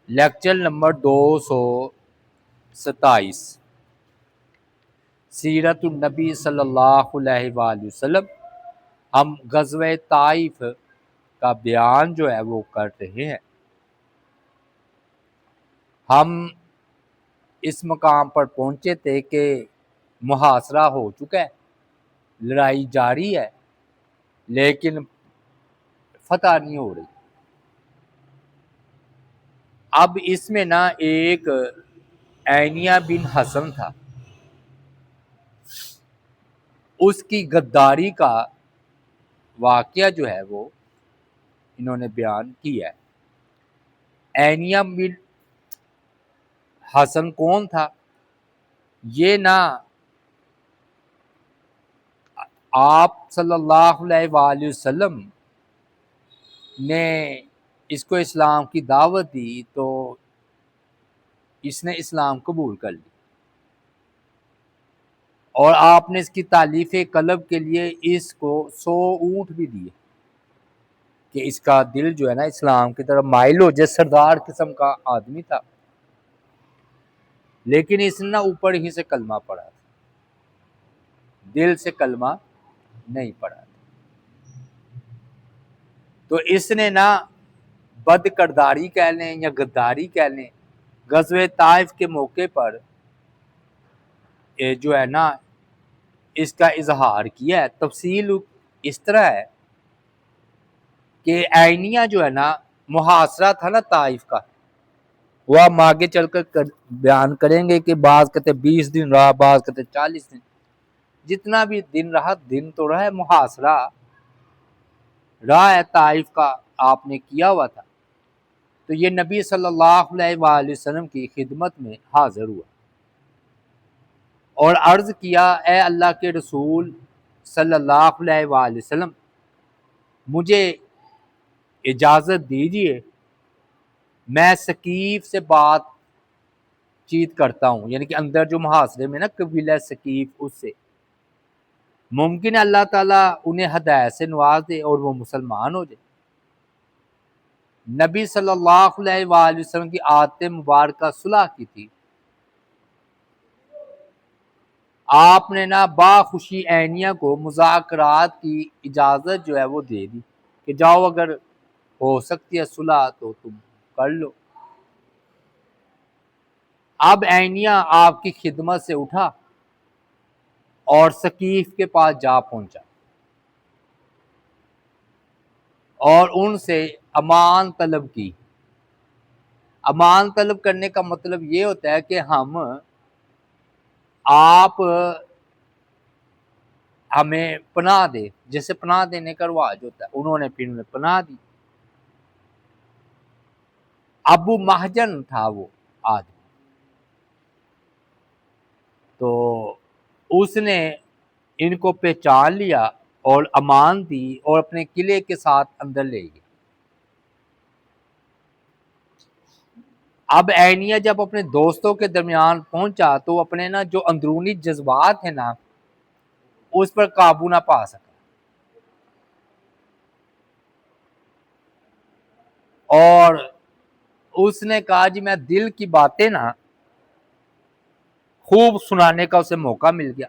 Lecture number 227 سیرت النبی صلی اللہ علیہ وآلہ وسلم۔ ہم غزوہ طائف کا بیان جو ہے وہ کر رہے ہیں۔ ہم اس مقام پر پہنچے تھے کہ محاصرہ ہو چکا ہے، لڑائی جاری ہے، لیکن فتح نہیں ہو رہی۔ اب اس میں نا ایک عینیہ بن حسن تھا، اس کی غداری کا واقعہ جو ہے وہ انہوں نے بیان کیا ہے۔ عینیہ بن حسن کون تھا؟ یہ نا آپ صلی اللہ علیہ وآلہ وسلم نے اس کو اسلام کی دعوت دی تو اس نے اسلام قبول کر لی، اور آپ نے اس کی تالیف قلب کے لیے اس کو 100 اونٹ بھی دیے کہ اس کا دل جو ہے نا اسلام کی طرف مائل ہو جائے۔ سردار قسم کا آدمی تھا، لیکن اس نے نا اوپر ہی سے کلمہ پڑھا تھا، دل سے کلمہ نہیں پڑھا تھا۔ تو اس نے نا بد کرداری کہہ لیں یا غداری کہہ لیں، غزوہ طائف کے موقع پر جو ہے نا اس کا اظہار کیا ہے۔ تفصیل اس طرح ہے کہ عینیہ جو ہے نا محاصرہ تھا نا طائف کا، وہ ہم آگے چل کر بیان کریں گے کہ بعض کہتے 20 دن رہا، بعض کہتے 40 دن، جتنا بھی دن رہا، دن تو رہا ہے، محاصرہ رہا ہے طائف کا، آپ نے کیا ہوا تھا۔ تو یہ نبی صلی اللہ علیہ وآلہ وسلم کی خدمت میں حاضر ہوا اور عرض کیا، اے اللہ کے رسول صلی اللہ علیہ وآلہ وسلم، مجھے اجازت دیجئے، میں ثقیف سے بات چیت کرتا ہوں، یعنی کہ اندر جو محاصرے میں نا قبیلہ ثقیف، اس سے ممکن ہے اللہ تعالیٰ انہیں ہدایت سے نواز دے اور وہ مسلمان ہو جائے۔ نبی صلی اللہ علیہ وآلہ وسلم کی عادت مبارکہ صلح کی تھی۔ آپ نے نا باخوشی عینیہ کو مذاکرات کی اجازت جو ہے وہ دے دی کہ جاؤ، اگر ہو سکتی ہے صلح تو تم کر لو۔ اب عینیہ آپ کی خدمت سے اٹھا اور ثقیف کے پاس جا پہنچا اور ان سے امان طلب کی۔ امان طلب کرنے کا مطلب یہ ہوتا ہے کہ آپ ہمیں پناہ دے، جیسے پناہ دینے کا رواج ہوتا ہے، انہوں نے پھر انہیں پناہ دی۔ ابو مہجن تھا وہ آدمی، تو اس نے ان کو پہچان لیا اور امان دی اور اپنے قلعے کے ساتھ اندر لے گیا۔ اب عینیہ جب اپنے دوستوں کے درمیان پہنچا تو اپنے نا جو اندرونی جذبات ہیں نا اس پر قابو نہ پا سکا، اور اس نے کہا جی میں دل کی باتیں نا خوب سنانے کا اسے موقع مل گیا۔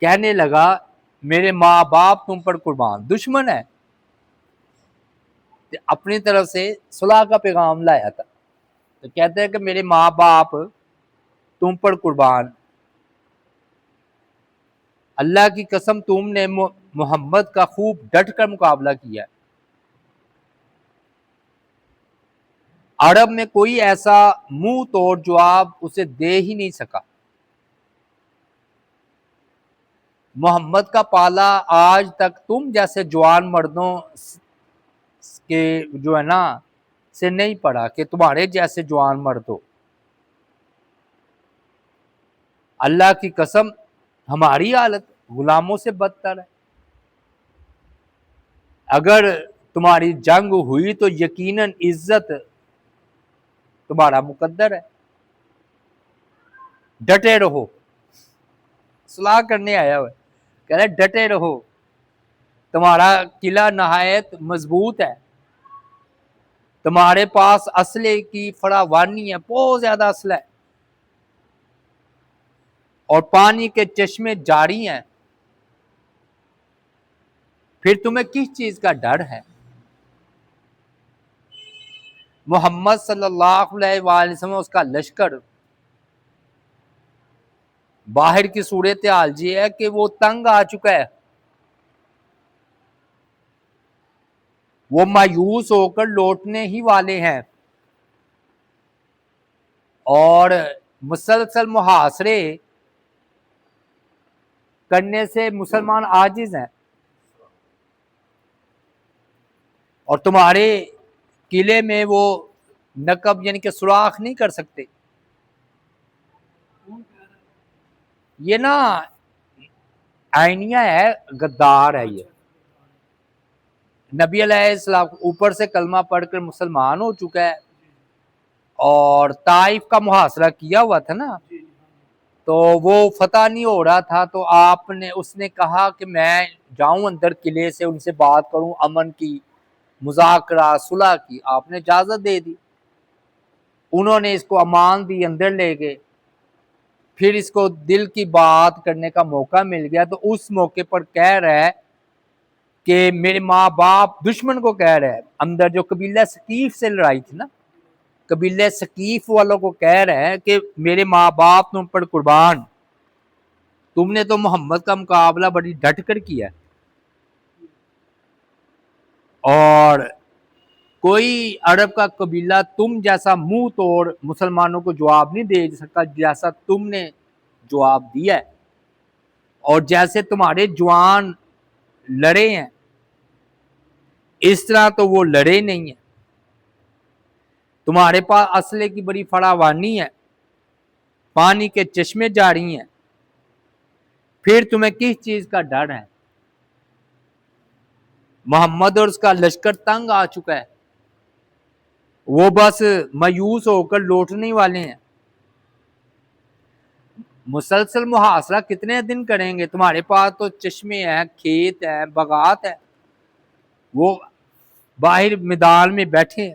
کہنے لگا میرے ماں باپ تم پر قربان، دشمن ہے، اپنی طرف سے صلح کا پیغام لایا تھا، تو کہتے ہیں کہ میرے ماں باپ تم پر قربان، اللہ کی قسم تم نے محمد کا خوب ڈٹ کر مقابلہ کیا ہے۔ عرب میں کوئی ایسا منہ توڑ جواب اسے دے ہی نہیں سکا۔ محمد کا پالا آج تک تم جیسے جوان مردوں کے جو ہے نا سے نہیں پڑا کہ تمہارے جیسے جوان مرد ہو۔ اللہ کی قسم ہماری حالت غلاموں سے بدتر ہے، اگر تمہاری جنگ ہوئی تو یقیناً عزت تمہارا مقدر ہے، ڈٹے رہو۔ صلاح کرنے آیا ہوا کہہ رہے ڈٹے رہو، تمہارا قلعہ نہایت مضبوط ہے، تمہارے پاس اسلحے کی فراوانی ہے، بہت زیادہ اسلحہ ہے، اور پانی کے چشمے جاری ہیں، پھر تمہیں کس چیز کا ڈر ہے؟ محمد صلی اللہ علیہ وآلہ وسلم اس کا لشکر باہر کی صورتحال یہ ہے کہ وہ تنگ آ چکا ہے، وہ مایوس ہو کر لوٹنے ہی والے ہیں، اور مسلسل محاصرے کرنے سے مسلمان عاجز ہیں، اور تمہارے قلعے میں وہ نقب یعنی کہ سوراخ نہیں کر سکتے۔ یہ نا آئینیہ ہے، غدار ہے، یہ نبی علیہ السلام اوپر سے کلمہ پڑھ کر مسلمان ہو چکا ہے، اور طائف کا محاصرہ کیا ہوا تھا نا، تو وہ فتح نہیں ہو رہا تھا، تو اس نے کہا کہ میں جاؤں اندر قلعے سے، ان سے بات کروں امن کی، مذاکرہ صلح کی، آپ نے اجازت دے دی، انہوں نے اس کو امان دی، اندر لے گئے، پھر اس کو دل کی بات کرنے کا موقع مل گیا، تو اس موقع پر کہہ رہا ہے کہ میرے ماں باپ، دشمن کو کہہ رہا ہے، اندر جو قبیلہ ثقیف سے لڑائی تھی نا، قبیلہ ثقیف والوں کو کہہ رہا ہے کہ میرے ماں باپ تم پر قربان، تم نے تو محمد کا مقابلہ بڑی ڈٹ کر کیا، اور کوئی عرب کا قبیلہ تم جیسا منہ توڑ مسلمانوں کو جواب نہیں دے سکتا جیسا تم نے جواب دیا ہے، اور جیسے تمہارے جوان لڑے ہیں اس طرح تو وہ لڑے نہیں ہیں، تمہارے پاس اسلحے کی بڑی فراوانی ہے، پانی کے چشمے جاری ہیں، پھر تمہیں کس چیز کا ڈر ہے؟ محمد اور اس کا لشکر تنگ آ چکا ہے، وہ بس مایوس ہو کر لوٹنے والے ہیں، مسلسل محاصرہ کتنے دن کریں گے؟ تمہارے پاس تو چشمے ہیں، کھیت ہیں، باغات ہیں، وہ باہر میدان میں بیٹھے ہیں،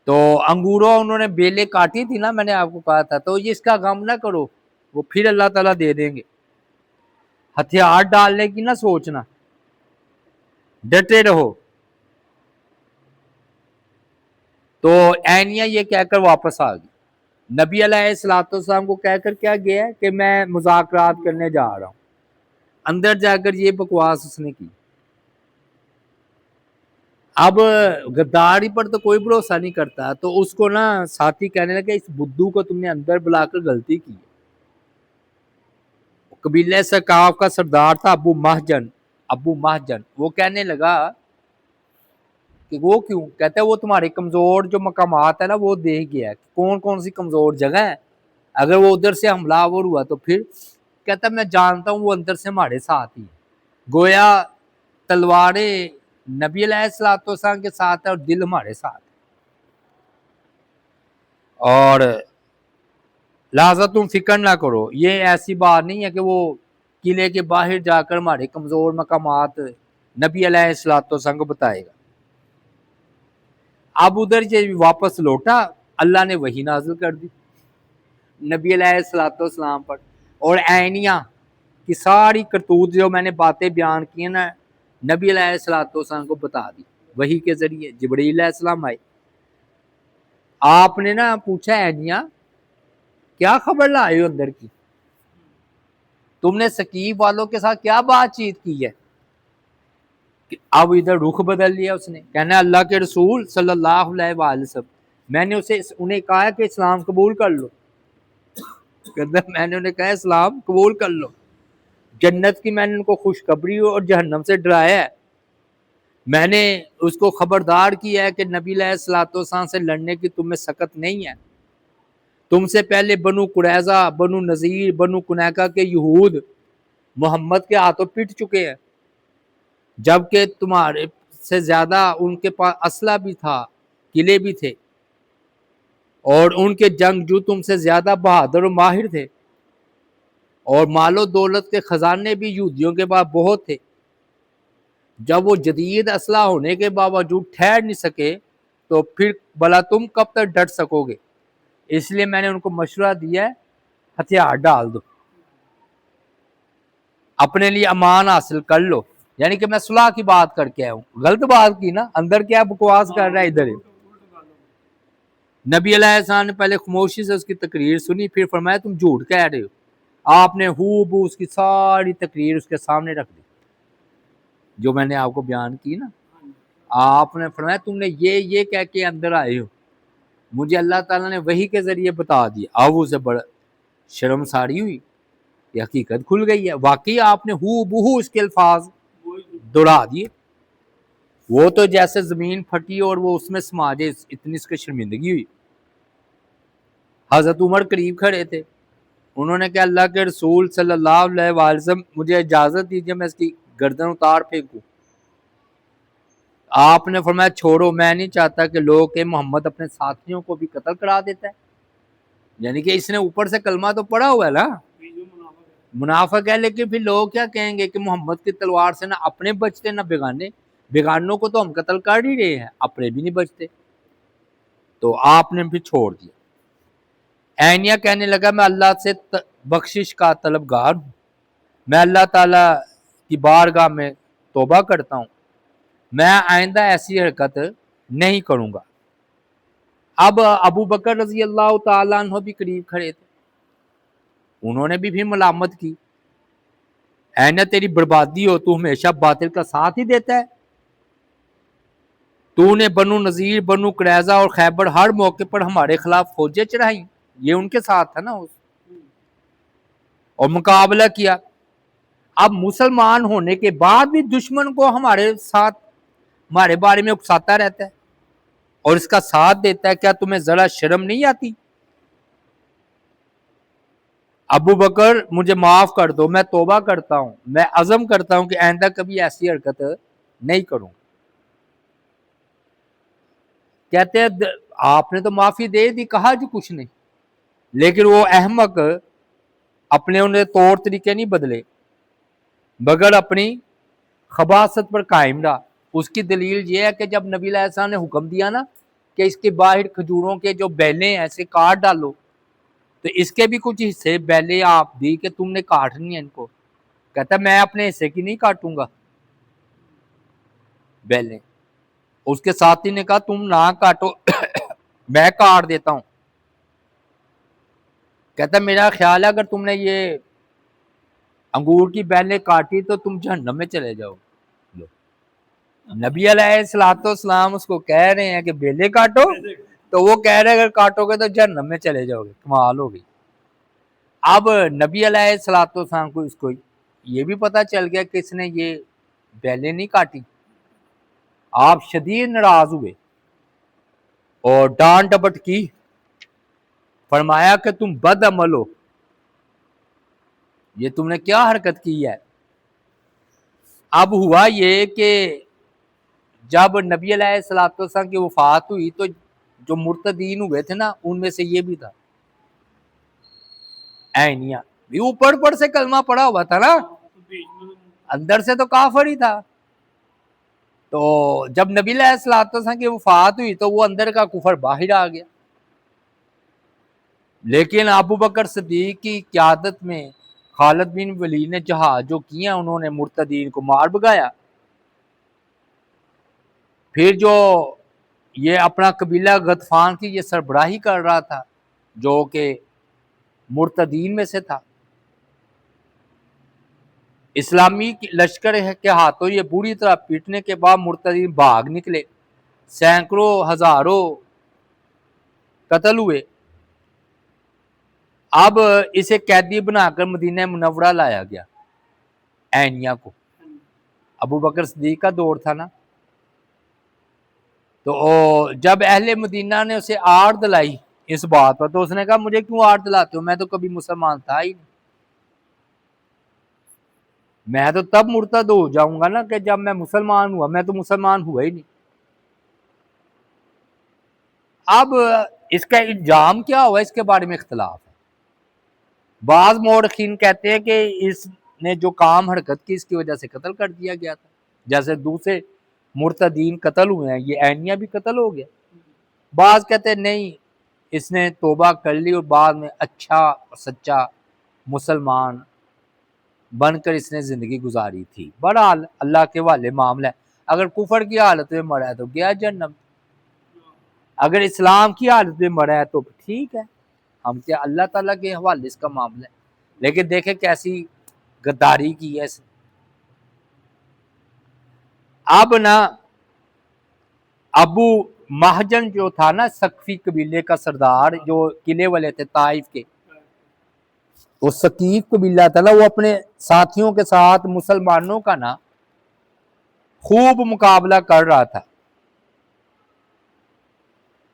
تو انگوروں انہوں نے بیلیں کاٹی تھی نا، میں نے آپ کو کہا تھا، تو یہ اس کا غم نہ کرو، وہ پھر اللہ تعالیٰ دے دیں گے، ہتھیار ڈالنے کی نہ سوچنا، ڈٹے رہو۔ تو عینیہ یہ کہہ کر واپس آ گئی، نبی علیہ السلام کو کہہ کر کیا گیا ہے کہ میں مذاکرات کرنے جا رہا ہوں، اندر جا کر یہ بکواس اس نے کی۔ اب غداری پر تو کوئی بھروسہ نہیں کرتا، تو اس کو نا ساتھی کہنے لگا اس بدھو کو تم نے اندر بلا کر غلطی کی، قبیلہ ثقاف کا سردار تھا ابو مہجن، وہ کہنے لگا کہ وہ کیوں؟ کہتے ہیں وہ تمہارے کمزور جو مقامات ہے نا وہ دیکھ گیا ہے، کون کون سی کمزور جگہ ہے، اگر وہ ادھر سے حملہ آور ہوا تو پھر کہتا میں جانتا ہوں وہ اندر سے ہمارے ساتھ ہی، گویا تلواریں نبی علیہ السلام کے ساتھ ہے اور دل ہمارے ساتھ، اور لہذا تم فکر نہ کرو، یہ ایسی بات نہیں ہے کہ وہ قلعے کے باہر جا کر ہمارے کمزور مقامات نبی علیہ السلام کو بتائے گا۔ اب ادھر یہ واپس لوٹا، اللہ نے وحی نازل کر دی نبی علیہ السلام پر، اور عینیہ کی ساری کرتوت جو میں نے باتیں بیان کی ہیں نا نبی علیہ السلام کو بتا دی، وحی کے ذریعے جبرائیل علیہ السلام آئے۔ آپ نے نا پوچھا عینیہ کیا خبر لائے ہو اندر کی، تم نے ثقیف والوں کے ساتھ کیا بات چیت کی ہے؟ اب ادھر رخ بدل لیا اس نے، کہنا اللہ کے رسول صلی اللہ علیہ وآلہ وسلم، میں نے انہیں کہا کہ اسلام قبول کر لو، میں نے انہیں کہا اسلام قبول کر لو، جنت کی میں نے ان کو خوشخبری اور جہنم سے ڈرایا ہے، میں نے اس کو خبردار کیا ہے کہ نبی علیہ السلام سے لڑنے کی تم میں سکت نہیں ہے، تم سے پہلے بنو قریظہ، بنو نذیر، بنو کنیکہ کے یہود محمد کے ہاتھوں پٹ چکے ہیں، جبکہ تمہارے سے زیادہ ان کے پاس اسلحہ بھی تھا، قلعے بھی تھے، اور ان کے جنگجو تم سے زیادہ بہادر و ماہر تھے، اور مال و دولت کے خزانے بھی یہودیوں کے پاس بہت تھے، جب وہ جدید اسلحہ ہونے کے باوجود ٹھہر نہیں سکے تو پھر بلا تم کب تک ڈٹ سکو گے؟ اس لیے میں نے ان کو مشورہ دیا ہے ہتھیار ڈال دو، اپنے لیے امان حاصل کر لو. یعنی کہ میں صلح کی بات کر کے آیا ہوں. غلط بات کی نا، اندر کیا بکواس کر رہا ہے ادھر. نبی علیہ السلام نے پہلے خاموشی سے اس کی تقریر سنی، پھر فرمایا تم جھوٹ کہہ رہے ہو. آپ نے ہو بو اس کی ساری تقریر اس کے سامنے رکھ دی جو میں نے آپ کو بیان کی نا. آپ نے فرمایا تم نے یہ کہہ کے اندر آئے ہو، مجھے اللہ تعالیٰ نے وحی کے ذریعے بتا دیا. اب اسے بڑا شرم ساری ہوئی، یہ حقیقت کھل گئی ہے. واقعی آپ نے ہو بہو اس کے الفاظ دوہرا دیے. وہ تو جیسے زمین پھٹی اور وہ اس میں سما جائے، اتنی اس کی شرمندگی ہوئی. حضرت عمر قریب کھڑے تھے، انہوں نے کہا اللہ کے رسول صلی اللہ علیہ وسلم مجھے اجازت دیجیے میں اس کی گردن اتار پھینکوں. آپ نے فرمایا چھوڑو، میں نہیں چاہتا کہ لوگ کہ محمد اپنے ساتھیوں کو بھی قتل کرا دیتا ہے. یعنی کہ اس نے اوپر سے کلمہ تو پڑھا ہوا ہے نا، منافق ہے، لیکن پھر لوگ کیا کہیں گے کہ محمد کی تلوار سے نہ اپنے بچتے نہ بیگانے. بیگانوں کو تو ہم قتل کر ہی رہے ہیں، اپنے بھی نہیں بچتے. تو آپ نے پھر چھوڑ دیا. عینیہ کہنے لگا میں اللہ سے بخشش کا طلبگار ہوں، میں اللہ تعالیٰ کی بارگاہ میں توبہ کرتا ہوں، میں آئندہ ایسی حرکت نہیں کروں گا. اب ابو بکر رضی اللہ تعالیٰ عنہ بھی قریب کھڑے تھے، انہوں نے بھی پھر ملامت کی، عینیہ تیری بربادی ہو، تو ہمیشہ باطل کا ساتھ ہی دیتا ہے. تو نے بنو نذیر، بنو قریظہ اور خیبر ہر موقع پر ہمارے خلاف فوجیں چڑھائیں، یہ ان کے ساتھ تھا نا، اور مقابلہ کیا. اب مسلمان ہونے کے بعد بھی دشمن کو ہمارے ساتھ ہمارے بارے میں اکساتا رہتا ہے اور اس کا ساتھ دیتا ہے. کیا تمہیں ذرا شرم نہیں آتی؟ ابو بکر مجھے معاف کر دو، میں توبہ کرتا ہوں، میں عزم کرتا ہوں کہ آئندہ کبھی ایسی حرکت نہیں کروں. کہتے ہیں آپ نے تو معافی دے دی، کہا جو کچھ نہیں، لیکن وہ احمق اپنے انہیں طور طریقے نہیں بدلے بغیر اپنی خباثت پر قائم رہا. اس کی دلیل یہ ہے کہ جب نبی علیہ السلام نے حکم دیا نا کہ اس کے باہر کھجوروں کے جو بیلیں ہیں ایسے کاٹ ڈالو، تو اس کے بھی کچھ حصے بیلیں آپ دی کہ تم نے کاٹنی ہے ان کو. کہتا میں اپنے حصے کی نہیں کاٹوں گا بیلیں. اس کے ساتھی نے کہا تم نہ کاٹو میں کاٹ دیتا ہوں. کہتا میرا خیال ہے اگر تم نے یہ انگور کی بیلیں کاٹی تو تم جہنم میں چلے جاؤ. نبی علیہ السلام اس کو کہہ رہے ہیں کہ بیلیں کاٹو، تو وہ کہہ رہے ہیں اگر کاٹو گے تو جہنم میں چلے جاؤ گے. کمال ہو گئی. اب نبی علیہ السلام کو اس کو یہ بھی پتا چل گیا کہ اس نے یہ بیلیں نہیں کاٹی. آپ شدید ناراض ہوئے اور ڈانٹ ڈپٹ کی، فرمایا کہ تم بد عمل ہو، یہ تم نے کیا حرکت کی ہے. اب ہوا یہ کہ جب نبی علیہ السلام کی وفات ہوئی تو جو مرتدین ہوئے تھے نا ان میں سے یہ بھی تھا عینیہ بھی. اوپر سے کلمہ پڑا ہوا تھا نا، اندر سے تو کافر ہی تھا. تو جب نبی علیہ السلام کی وفات ہوئی تو وہ اندر کا کفر باہر آ گیا. لیکن ابو بکر صدیق کی قیادت میں خالد بن ولید نے جہاد جو کیا، انہوں نے مرتدین کو مار بگایا. پھر جو یہ اپنا قبیلہ غطفان کی یہ سربراہی کر رہا تھا جو کہ مرتدین میں سے تھا، اسلامی لشکر کے ہاتھوں یہ بری طرح پیٹنے کے بعد مرتدین بھاگ نکلے، سینکڑوں ہزاروں قتل ہوئے. اب اسے قیدی بنا کر مدینہ منورہ لایا گیا عینیہ کو. ابو بکر صدیق کا دور تھا نا. تو جب اہل مدینہ نے اسے آڑ دلائی اس بات پر تو اس نے کہا مجھے کیوں آڑ دلاتے ہو، میں تو کبھی مسلمان تھا ہی نہیں، میں تو تب مرتد ہو جاؤں گا نا کہ جب میں مسلمان ہوا، میں تو مسلمان ہوا ہی نہیں. اب اس کا الزام کیا ہوا اس کے بارے میں اختلاف ہے. بعض مورخین کہتے ہیں کہ اس نے جو کام حرکت کی اس کی وجہ سے قتل کر دیا گیا تھا، جیسے دوسرے مرتدین قتل ہوئے ہیں، یہ عینیہ بھی قتل ہو گیا۔ بعض کہتے ہیں نہیں، اس نے توبہ کر لی اور بعد میں اچھا سچا مسلمان بن کر اس نے زندگی گزاری تھی۔ بہرحال اللہ کے حوالے معاملہ ہے، اگر کفر کی حالت میں مرا ہے تو گیا جہنم، اگر اسلام کی حالت میں مرا ہے تو ٹھیک ہے، ہم کیا، اللہ تعالیٰ کے حوالے اس کا معاملہ ہے۔ لیکن دیکھیں کیسی غداری کی ہے اس نے۔ اب نا ابو مہجن جو تھا نا سقفی قبیلے کا سردار، جو قلعے والے تھے طائف کے، وہ ثقیف قبیلہ تھا نا، وہ اپنے ساتھیوں کے ساتھ مسلمانوں کا نا خوب مقابلہ کر رہا تھا۔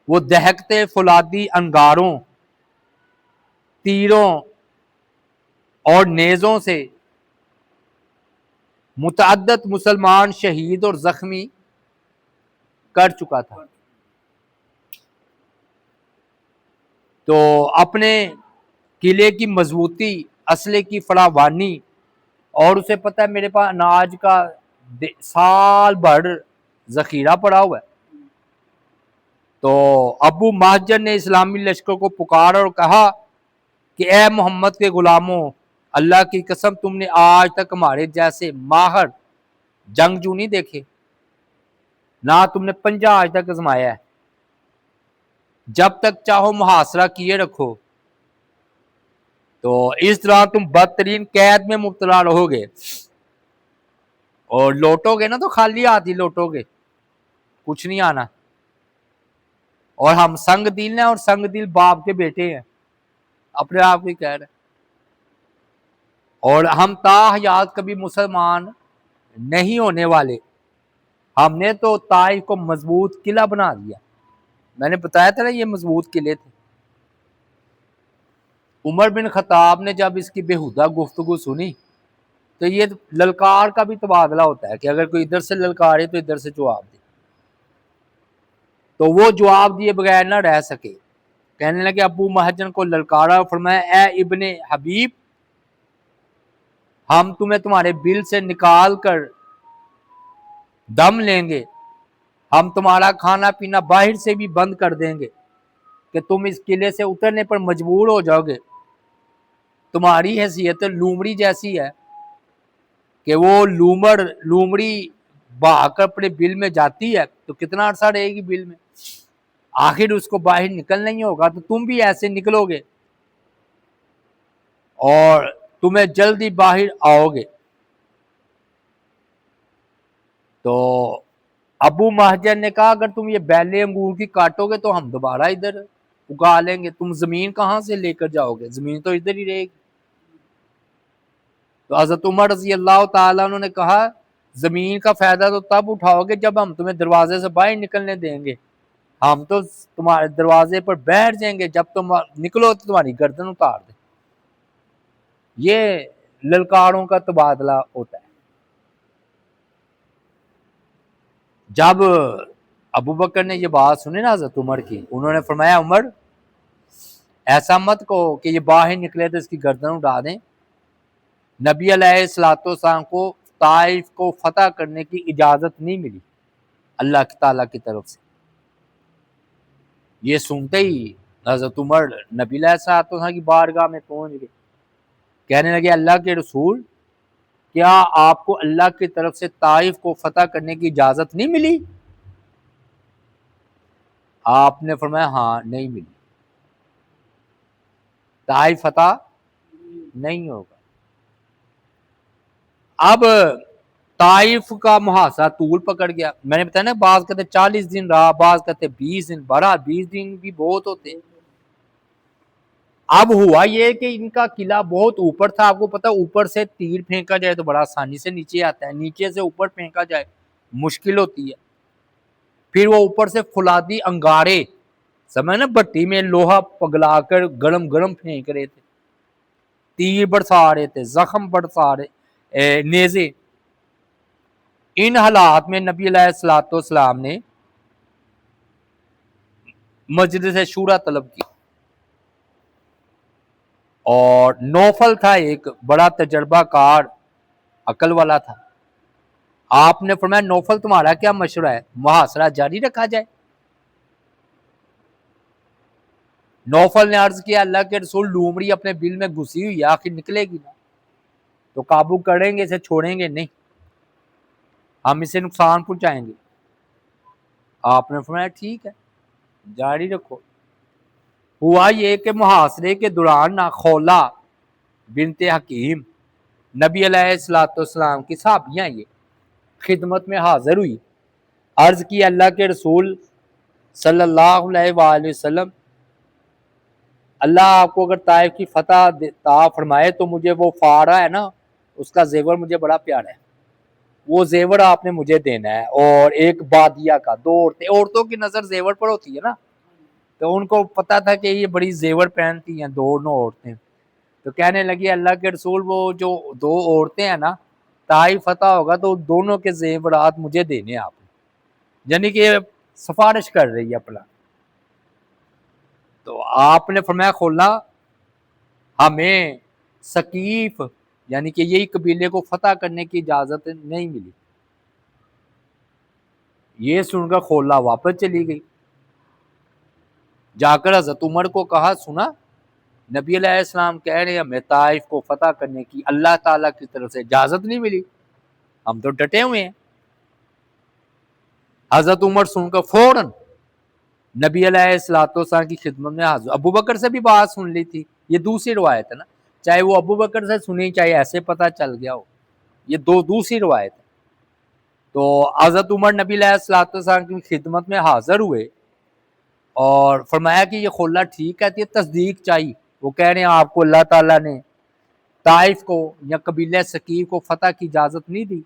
وہ دہکتے فولادی انگاروں، تیروں اور نیزوں سے متعدد مسلمان شہید اور زخمی کر چکا تھا۔ تو اپنے قلعے کی مضبوطی، اسلحے کی فراوانی، اور اسے پتہ ہے میرے پاس اناج کا سال بھر ذخیرہ پڑا ہوا ہے، تو ابو مہجن نے اسلامی لشکر کو پکارا اور کہا کہ اے محمد کے غلاموں، اللہ کی قسم تم نے آج تک ہمارے جیسے ماہر جنگجو نہیں دیکھے، نہ تم نے پنجہ آج تک آزمایا ہے، جب تک چاہو محاصرہ کیے رکھو، تو اس طرح تم بدترین قید میں مبتلا رہو گے، اور لوٹو گے نا تو خالی ہاتھ ہی لوٹو گے، کچھ نہیں آنا، اور ہم سنگ دل ہیں، اور سنگ دل باپ کے بیٹے ہیں، اپنے آپ کو کہہ رہے ہیں، اور ہم تا حیات کبھی مسلمان نہیں ہونے والے، ہم نے تو طائف کو مضبوط قلعہ بنا دیا، میں نے بتایا تھا نا یہ مضبوط قلعے تھے۔ عمر بن خطاب نے جب اس کی بےہودہ گفتگو سنی، تو یہ للکار کا بھی تبادلہ ہوتا ہے کہ اگر کوئی ادھر سے للکارے تو ادھر سے جواب دے، تو وہ جواب دیے بغیر نہ رہ سکے، کہنے لگے ابو مہجن کو للکارا، فرمایا اے ابن حبیب، ہم تمہیں تمہارے بل سے نکال کر دم لیں گے، ہم تمہارا کھانا پینا باہر سے بھی بند کر دیں گے کہ تم اس قلعے سے اترنے پر مجبور ہو جاؤ گے، تمہاری حیثیت لومڑی جیسی ہے کہ وہ لومڑی بہا کر اپنے بل میں جاتی ہے تو کتنا عرصہ رہے گی بل میں، آخر اس کو باہر نکلنا ہی ہوگا، تو تم بھی ایسے نکلو گے اور تمہیں جلدی باہر آؤ گے۔ تو ابو مہجن نے کہا اگر تم یہ بیلے انگور کی کاٹو گے تو ہم دوبارہ ادھر اگا لیں گے، تم زمین کہاں سے لے کر جاؤ گے، زمین تو ادھر ہی رہے گی۔ تو حضرت عمر رضی اللہ تعالیٰ عنہ نے کہا زمین کا فائدہ تو تب اٹھاؤ گے جب ہم تمہیں دروازے سے باہر نکلنے دیں گے، ہم تو تمہارے دروازے پر بیٹھ جائیں گے، جب تم نکلو تو تمہاری گردن اتار دیں۔ یہ للکاروں کا تبادلہ ہوتا ہے۔ جب ابو بکر نے یہ بات سنی نا حضرت عمر کی، انہوں نے فرمایا عمر ایسا مت کہو کہ یہ باہر نکلے تو اس کی گردن اڑا دیں، نبی علیہ الصلوۃ والسلام کو طائف کو فتح کرنے کی اجازت نہیں ملی اللہ تعالیٰ کی طرف سے۔ یہ سنتے ہی حضرت عمر نبی علیہ الصلوۃ والسلام کی بارگاہ میں پہنچ گئے، کہنے لگے اللہ کے رسول، کیا آپ کو اللہ کی طرف سے طائف کو فتح کرنے کی اجازت نہیں ملی؟ آپ نے فرمایا ہاں نہیں ملی، طائف فتح نہیں ہوگا۔ اب طائف کا محاصرہ طول پکڑ گیا، میں نے بتایا نا بعض کہتے 40 دن رہا، بعض کہتے 20 دن، 20 دن بھی بہت ہوتے۔ اب ہوا یہ کہ ان کا قلعہ بہت اوپر تھا، آپ کو پتا اوپر سے تیر پھینکا جائے تو بڑا آسانی سے نیچے آتا ہے، نیچے سے اوپر پھینکا جائے مشکل ہوتی ہے، پھر وہ اوپر سے فولادی انگارے، سمجھ نا بھٹی میں لوہا پگلا کر گرم گرم پھینک رہے تھے، تیر برسا رہے تھے، زخم برسا رہے، نیزے۔ ان حالات میں نبی علیہ الصلوۃ والسلام نے مجلس شورا طلب کی، اور نوفل تھا ایک بڑا تجربہ کار عقل والا تھا، آپ نے فرمایا نوفل تمہارا کیا مشورہ ہے، محاصرہ جاری رکھا جائے؟ نوفل نے عرض کیا اللہ کے رسول لومڑی اپنے بل میں گھسی ہوئی ہے، آخر نکلے گی نا، تو قابو کریں گے، اسے چھوڑیں گے نہیں، ہم اسے نقصان پہنچائیں گے۔ آپ نے فرمایا ٹھیک ہے جاری رکھو۔ ہوا یہ کہ محاصرے کے دوران خولہ بنت حکیم نبی علیہ السلام کی صحابیاں یہ خدمت میں حاضر ہوئی، عرض کی اللہ کے رسول صلی اللہ علیہ وآلہ وسلم اللہ آپ کو اگر طائف کی فتح عطا فرمائے تو مجھے وہ فارا ہے نا اس کا زیور مجھے بڑا پیارا ہے، وہ زیور آپ نے مجھے دینا ہے، اور ایک بادیہ کا، دو عورتوں کی نظر زیور پر ہوتی ہے نا، تو ان کو پتا تھا کہ یہ بڑی زیور پہنتی ہیں دونوں عورتیں، تو کہنے لگی اللہ کے رسول وہ جو دو عورتیں ہیں نا طائف فتح ہوگا تو دونوں کے زیورات مجھے دینے آپ، یعنی کہ سفارش کر رہی ہے اپنا۔ تو آپ نے فرمایا کھولنا ہمیں ثقیف یعنی کہ یہی قبیلے کو فتح کرنے کی اجازت نہیں ملی۔ یہ سن کر کھولنا واپس چلی گئی، جا کر حضرت عمر کو کہا سنا نبی علیہ السلام کہہ رہے ہیں ہمیں طائف کو فتح کرنے کی اللہ تعالیٰ کی طرف سے اجازت نہیں ملی، ہم تو ڈٹے ہوئے ہیں۔ حضرت عمر سن کر فوراً نبی علیہ السلام کی خدمت میں حاضر، ابو بکر سے بھی بات سن لی تھی، یہ دوسری روایت ہے نا، چاہے وہ ابو بکر سے سنی چاہے ایسے پتہ چل گیا ہو، یہ دوسری روایت ہے۔ تو حضرت عمر نبی علیہ السلام کی خدمت میں حاضر ہوئے اور فرمایا کہ یہ خلہ ٹھیک ہے، یہ تصدیق چاہیے، وہ کہہ رہے ہیں آپ کو اللہ تعالیٰ نے طائف کو یا قبیلہ ثقیف کو فتح کی اجازت نہیں دی۔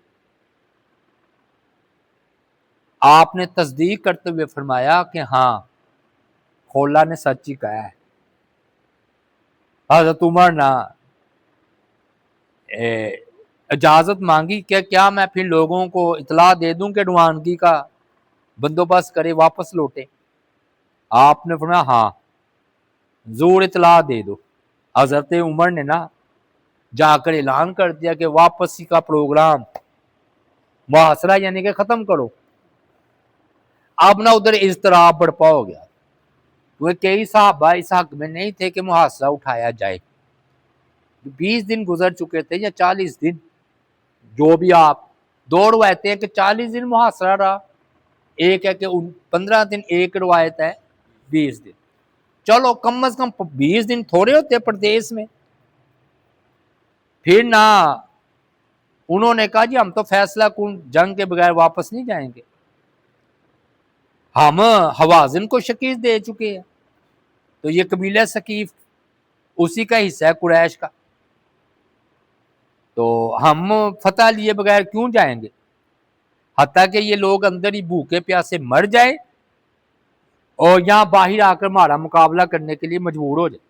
آپ نے تصدیق کرتے ہوئے فرمایا کہ ہاں خولہ نے سچ ہی کہا ہے۔ حضرت عمر نے اجازت مانگی کہ کیا میں پھر لوگوں کو اطلاع دے دوں کہ روانگی کا بندوبست کرے واپس لوٹے؟ آپ نے فرمایا ہاں زور اطلاع دے دو۔ حضرت عمر نے نا جا کر اعلان کر دیا کہ واپسی کا پروگرام محاصرہ یعنی کہ ختم کرو۔ اب نہ ادھر اضطراب برپا ہو گیا، وہ کئی صحابہ اس حق میں نہیں تھے کہ محاصرہ اٹھایا جائے، 20 دن گزر چکے تھے یا 40 دن، جو بھی آپ دو روایتیں ہیں کہ 40 دن محاصرہ رہا، ایک ہے کہ 15 دن، ایک روایت ہے 20 دن، چلو کم از کم 20 دن تھوڑے ہوتے پردیس میں۔ پھر نہ انہوں نے کہا جی ہم تو فیصلہ کن جنگ کے بغیر واپس نہیں جائیں گے، ہم حوازن کو شکست دے چکے ہیں، تو یہ قبیلہ ثقیف اسی کا حصہ ہے قریش کا، تو ہم فتح لیے بغیر کیوں جائیں گے، حتیٰ کہ یہ لوگ اندر ہی بھوکے پیاسے مر جائیں اور یہاں باہر آ کر ہمارا مقابلہ کرنے کے لیے مجبور ہو جائے۔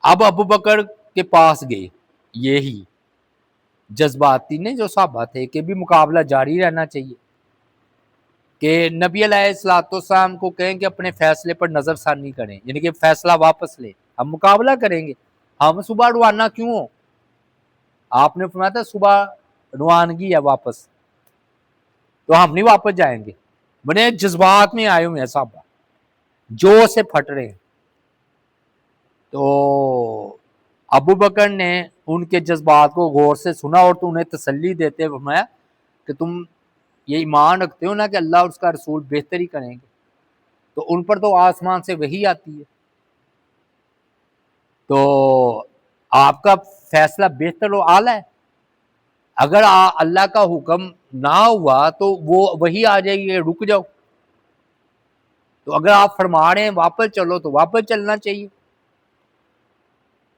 اب ابو بکر کے پاس گئے یہی جذباتی نے جو صحابہ تھے کہ بھی مقابلہ جاری رہنا چاہیے، کہ نبی علیہ السلام کو کہیں کہ اپنے فیصلے پر نظر ثانی کریں، یعنی کہ فیصلہ واپس لیں، ہم مقابلہ کریں گے، ہم صبح روانہ کیوں ہو؟ آپ نے فرمایا تھا صبح روانگی ہے واپس، تو ہم نہیں واپس جائیں گے، بڑے جذبات میں آئے ہوئے ہیں صحابہ، جو سے پھٹ رہے ہیں۔ تو ابو بکر نے ان کے جذبات کو غور سے سنا اور تو انہیں تسلی دیتے ہوئے فرمایا کہ تم یہ ایمان رکھتے ہو نا کہ اللہ اور اس کا رسول بہتر ہی کریں گے، تو ان پر تو آسمان سے وحی آتی ہے، تو آپ کا فیصلہ بہتر و اعلیٰ ہے، اگر اللہ کا حکم نہ ہوا تو وہ وحی آ جائے گی رک جاؤ، تو اگر آپ فرما رہے ہیں واپس چلو تو واپس چلنا چاہیے۔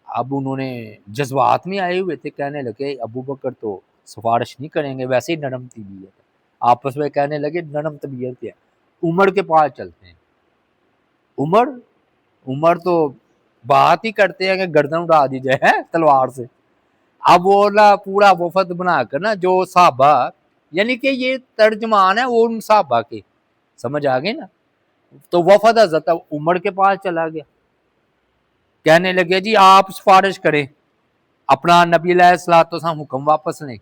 اب انہوں نے جذبات میں آئے ہوئے تھے، کہنے لگے ابو بکر تو سفارش نہیں کریں گے، ویسے ہی نرم طبیعت ہے، آپس میں کہنے لگے نرم طبیعت ہے، عمر کے پاس چلتے ہیں۔ عمر تو بات ہی کرتے ہیں کہ گردن اڑا دی جائے تلوار سے۔ اب وہ نا پورا وفد بنا کر نا جو صحابہ، یعنی کہ یہ ترجمان ہے وہ ان صحابہ کے، سمجھ آگئے نا، تو وفد حضرت عمر کے پاس چلا گیا، کہنے لگے جی آپ سفارش کریں، اپنا نبی علیہ الصلوۃ والسلام حکم واپس لیں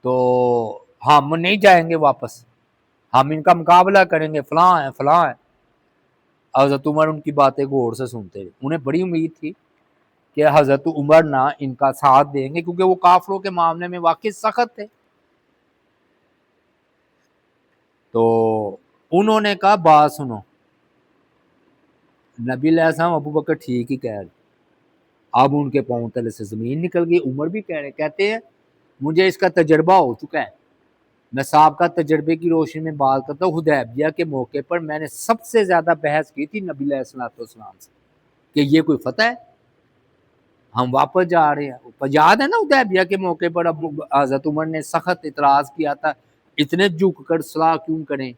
تو ہم نہیں جائیں گے واپس، ہم ان کا مقابلہ کریں گے، فلاں ہے فلاں ہے۔ حضرت عمر ان کی باتیں غور سے سنتے رہے، انہیں بڑی امید تھی کہ حضرت عمر نہ ان کا ساتھ دیں گے، کیونکہ وہ کافروں کے معاملے میں واقعی سخت تھے۔ تو انہوں نے کہا بات سنو، نبی علیہ السلام ابو بکر ٹھیک ہی کہہ رہے۔ اب ان کے پاؤں تلے سے زمین نکل گئی۔ عمر بھی کہہ رہے، کہتے ہیں مجھے اس کا تجربہ ہو چکا ہے، میں سابقہ تجربے کی روشنی میں بات کرتا ہوں، حدیبیہ کے موقع پر میں نے سب سے زیادہ بحث کی تھی نبی علیہ السلام سے کہ یہ کوئی فتح ہے، ہم واپس جا رہے ہیں۔ یاد ہے نا حدیبیہ کے موقع پر اب حضرت عمر نے سخت اعتراض کیا تھا، اتنے جھک کر صلاح کیوں کریں،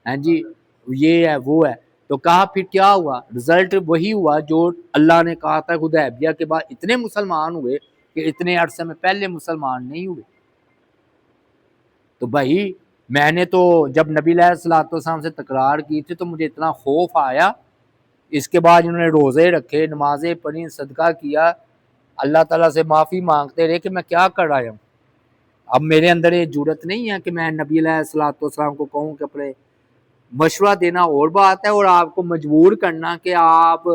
ہاں جی یہ ہے وہ ہے۔ تو کہا پھر کیا ہوا، رزلٹ وہی ہوا جو اللہ نے کہا تھا۔ حدیبیہ کے بعد اتنے مسلمان ہوئے کہ اتنے عرصے میں پہلے مسلمان نہیں ہوئے۔ تو بھائی میں نے تو جب نبی علیہ الصلوۃ والسلام سے تکرار کی تھی تو مجھے اتنا خوف آیا، اس کے بعد انہوں نے روزے رکھے، نمازیں پڑھی، صدقہ کیا، اللہ تعالیٰ سے معافی مانگتے رہے کہ میں کیا کر رہا ہوں۔ اب میرے اندر یہ جرت نہیں ہے کہ میں نبی علیہ الصلوۃ والسلام کو کہوں کہ اپنے مشورہ دینا اور بات ہے، اور آپ کو مجبور کرنا کہ آپ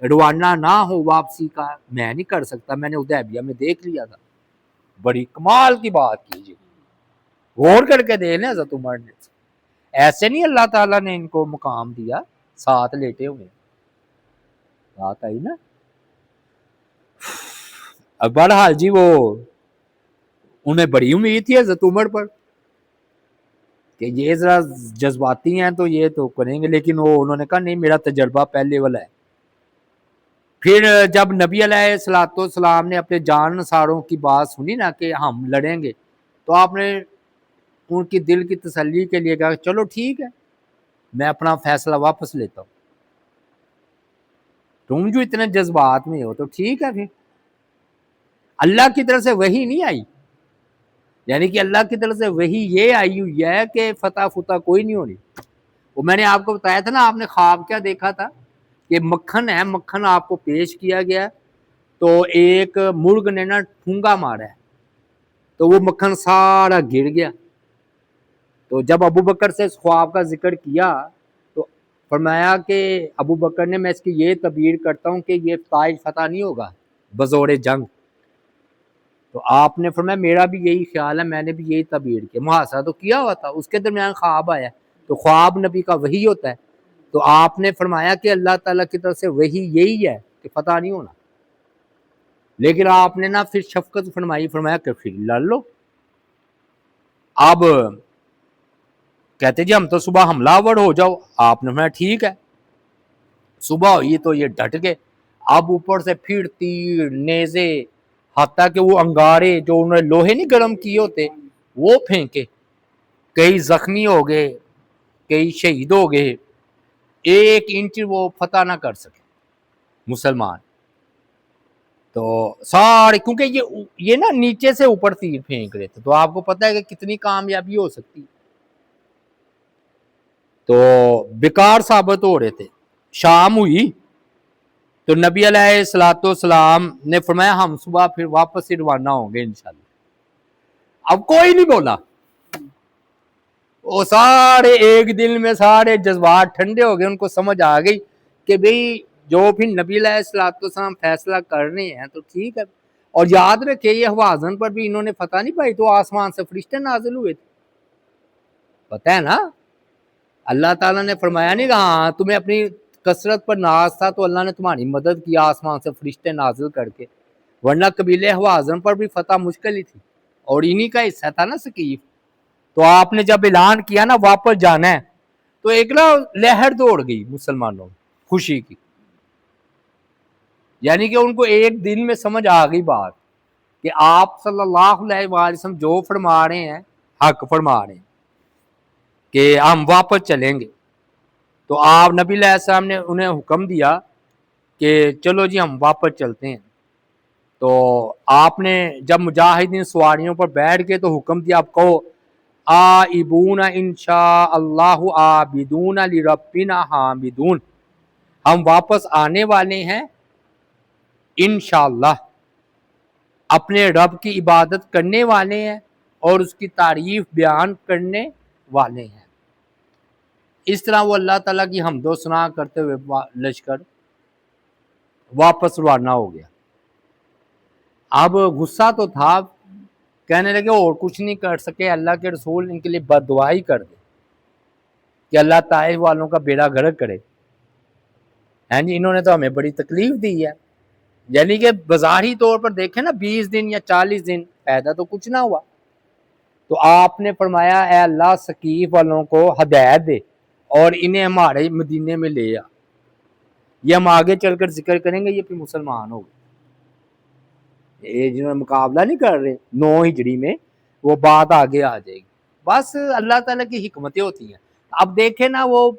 روانہ نہ ہو واپسی کا، میں نہیں کر سکتا۔ میں نے حدیبیہ میں دیکھ لیا تھا، بڑی کمال کی بات کیجیے، غور کر کے دیکھ لیں حضرت عمر نے، ایسے نہیں اللہ تعالیٰ نے ان کو مقام دیا ساتھ لیٹے ہوئے، بات آئی نا۔ اب بہرحال جی وہ انہیں بڑی امید تھی حضرت عمر پر کہ یہ ذرا جذباتی ہیں تو یہ تو کریں گے، لیکن وہ انہوں نے کہا نہیں میرا تجربہ پہلے والا ہے۔ پھر جب نبی علیہ الصلوۃ والسلام نے اپنے جان نثاروں کی بات سنی نا کہ ہم لڑیں گے، تو آپ نے ان کی دل کی تسلی کے لیے کہا چلو ٹھیک ہے میں اپنا فیصلہ واپس لیتا ہوں، تم جو اتنے جذبات میں ہو تو ٹھیک ہے۔ پھر اللہ کی طرف سے وحی نہیں آئی، یعنی کہ اللہ کی طرف سے وحی یہ آئی ہوئی ہے کہ فتح کوئی نہیں ہونی۔ وہ میں نے آپ کو بتایا تھا نا، آپ نے خواب کیا دیکھا تھا کہ مکھن ہے، مکھن آپ کو پیش کیا گیا تو ایک مرغ نے نا ٹھونگا مارا ہے تو وہ مکھن سارا گر گیا۔ تو جب ابو بکر سے اس خواب کا ذکر کیا تو فرمایا کہ ابو بکر نے میں اس کی یہ تعبیر کرتا ہوں کہ یہ طائف فتح نہیں ہوگا بزور جنگ۔ تو آپ نے فرمایا میرا بھی یہی خیال ہے، میں نے بھی یہی تعبیر کیا، محاصرہ تو کیا ہوا تھا، اس کے درمیان خواب آیا، تو خواب نبی کا وحی ہوتا ہے۔ تو آپ نے فرمایا کہ اللہ تعالیٰ کی طرف سے وحی یہی ہے کہ فتح نہیں ہونا، لیکن آپ نے نا پھر شفقت فرمائی، فرمایا کہ پھر لڑ لو۔ اب کہتے جی ہم تو صبح حملہ آور ہو جاؤ، آپ نے فرمایا ٹھیک ہے۔ صبح ہوئی تو یہ ڈٹ گئے، اب اوپر سے پھر تیر نیزے، حتیٰ کہ وہ انگارے جو انہوں نے لوہے نہیں گرم کیے ہوتے وہ پھینکے، کئی زخمی ہو گئے، کئی شہید ہو گئے، ایک انچ وہ فتح نہ کر سکے مسلمان۔ تو سارے کیونکہ یہ نا نیچے سے اوپر تیر پھینک رہے تھے، تو آپ کو پتہ ہے کہ کتنی کامیابی ہو سکتی، تو بیکار ثابت ہو رہے تھے۔ شام ہوئی تو نبی علیہ الصلوۃ والسلام نے فرمایا ہم صبح پھر واپس ہی روانہ ہوں گے انشاءاللہ۔ اب کوئی نہیں بولا، وہ سارے ایک دل میں سارے جذبات ٹھنڈے ہو گئے، ان کو سمجھ آ گئی کہ بھئی جو پھر نبی علیہ الصلوۃ والسلام فیصلہ کرنے ہیں تو ٹھیک ہے۔ اور یاد رکھے یہ حوازن پر بھی انہوں نے فتح نہیں پائی تو آسمان سے فرشتے نازل ہوئے تھے، پتہ ہے نا۔ اللہ تعالیٰ نے فرمایا نہیں کہا تمہیں اپنی کثرت پر ناز تھا تو اللہ نے تمہاری مدد کی آسمان سے فرشتے نازل کر کے، ورنہ قبیلے حوازن پر بھی فتح مشکل ہی تھی، اور انہی کا حصہ تھا نا ثقیف۔ تو آپ نے جب اعلان کیا نا واپس جانا ہے تو ایک نا لہر دوڑ گئی مسلمانوں میں خوشی کی، یعنی کہ ان کو ایک دن میں سمجھ آ گئی بات کہ آپ صلی اللہ علیہ وسلم جو فرما رہے ہیں حق فرما رہے ہیں کہ ہم واپس چلیں گے۔ تو آپ نبی علیہ السلام نے انہیں حکم دیا کہ چلو جی ہم واپس چلتے ہیں۔ تو آپ نے جب مجاہدین سواریوں پر بیٹھ گئے تو حکم دیا آپ کہو آئبون انشاء اللہ عابدون لربنا حامدون، ہم واپس آنے والے ہیں انشاءاللہ اپنے رب کی عبادت کرنے والے ہیں اور اس کی تعریف بیان کرنے والے ہیں۔ اس طرح وہ اللہ تعالیٰ کی حمد و ثنا کرتے ہوئے لشکر واپس روانہ ہو گیا۔ اب غصہ تو تھا، کہنے لگے اور کچھ نہیں کر سکے، اللہ کے رسول ان کے لیے بد دعائی کر دے کہ اللہ طائف والوں کا بیڑا غرق کرے۔ ہیں جی، انہوں نے تو ہمیں بڑی تکلیف دی ہے، یعنی کہ بظاہری طور پر دیکھیں نا 20 دن یا 40 دن پیدا تو کچھ نہ ہوا۔ تو آپ نے فرمایا اے اللہ ثقیف والوں کو ہدایت دے اور انہیں ہمارے مدینے میں لے آ، یہ ہم آگے چل کر ذکر کریں گے، یہ پھر مسلمان ہو گئے۔ یہ جنہوں نے مقابلہ نہیں کر رہے 9 ہجری میں، وہ بات آگے آ جائے گی۔ بس اللہ تعالیٰ کی حکمتیں ہوتی ہیں۔ اب دیکھیں نا، وہ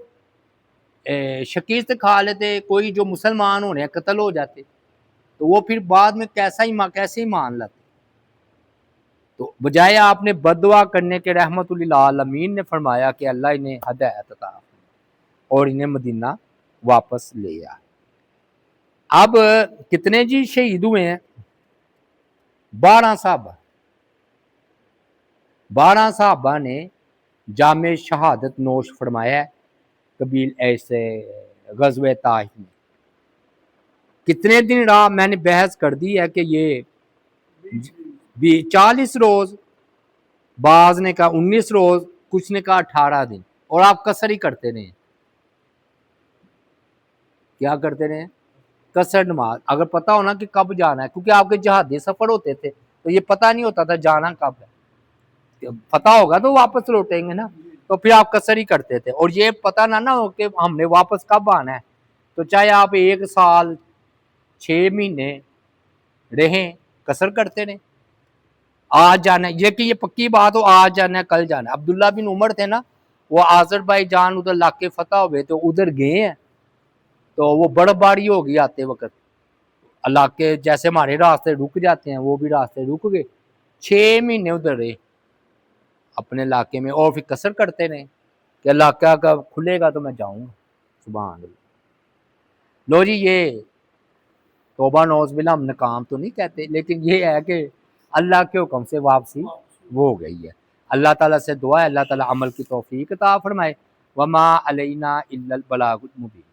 شکست کھا لیتے، کوئی جو مسلمان ہونے قتل ہو جاتے، تو وہ پھر بعد میں کیسے ہی مان لاتے۔ تو بجائے آپ نے بد دعا کرنے کے رحمت للعالمین نے فرمایا کہ اللہ انہیں ہدایت عطا اور انہیں مدینہ واپس لے آ۔ اب کتنے جی شہید ہوئے ہیں؟ 12 صحابہ نے جام شہادت نوش فرمایا ہے قبیل ایسے غزوہ طائف میں۔ کتنے دن رہا میں نے بحث کر دی ہے کہ یہ 40 روز، بعض نے کہا 19 روز، کچھ نے کہا 18 دن، اور آپ قصر ہی کرتے رہے۔ کیا کرتے رہے؟ قصر نماز۔ اگر پتا ہونا کہ کب جانا ہے، کیونکہ آپ کے جہادی سفر ہوتے تھے تو یہ پتا نہیں ہوتا تھا جانا کب ہے، پتا ہوگا تو واپس لوٹیں گے نا، تو پھر آپ قصر ہی کرتے تھے۔ اور یہ پتا نہ ہو کہ ہم نے واپس کب آنا ہے، تو چاہے آپ 1 سال 6 مہینے رہیں، قصر کرتے رہیں۔ آج جانا ہے، یہ کہ یہ پکی بات ہو آج جانا ہے کل جانا ہے۔ عبداللہ بن عمر تھے نا، وہ آذربائیجان ادھر علاقے فتح ہوئے تو ادھر گئے ہیں، تو وہ برف باری ہوگی آتے وقت، علاقے جیسے ہمارے راستے رک جاتے ہیں وہ بھی راستے رک گئے، 6 مہینے ادھر رہے اپنے علاقے میں، اور پھر قصر کرتے رہے کہ علاقہ کا کھلے گا تو میں جاؤں گا۔ سبحان اللہ۔ لو جی، یہ توبہ نوز باللہ ہم ناکام تو نہیں کہتے، لیکن یہ ہے کہ اللہ کے حکم سے واپسی وہ ہو گئی ہے۔ اللہ تعالیٰ سے دعا ہے اللہ تعالیٰ عمل کی توفیق عطا فرمائے۔ وما علینا الا البلاغ المبین۔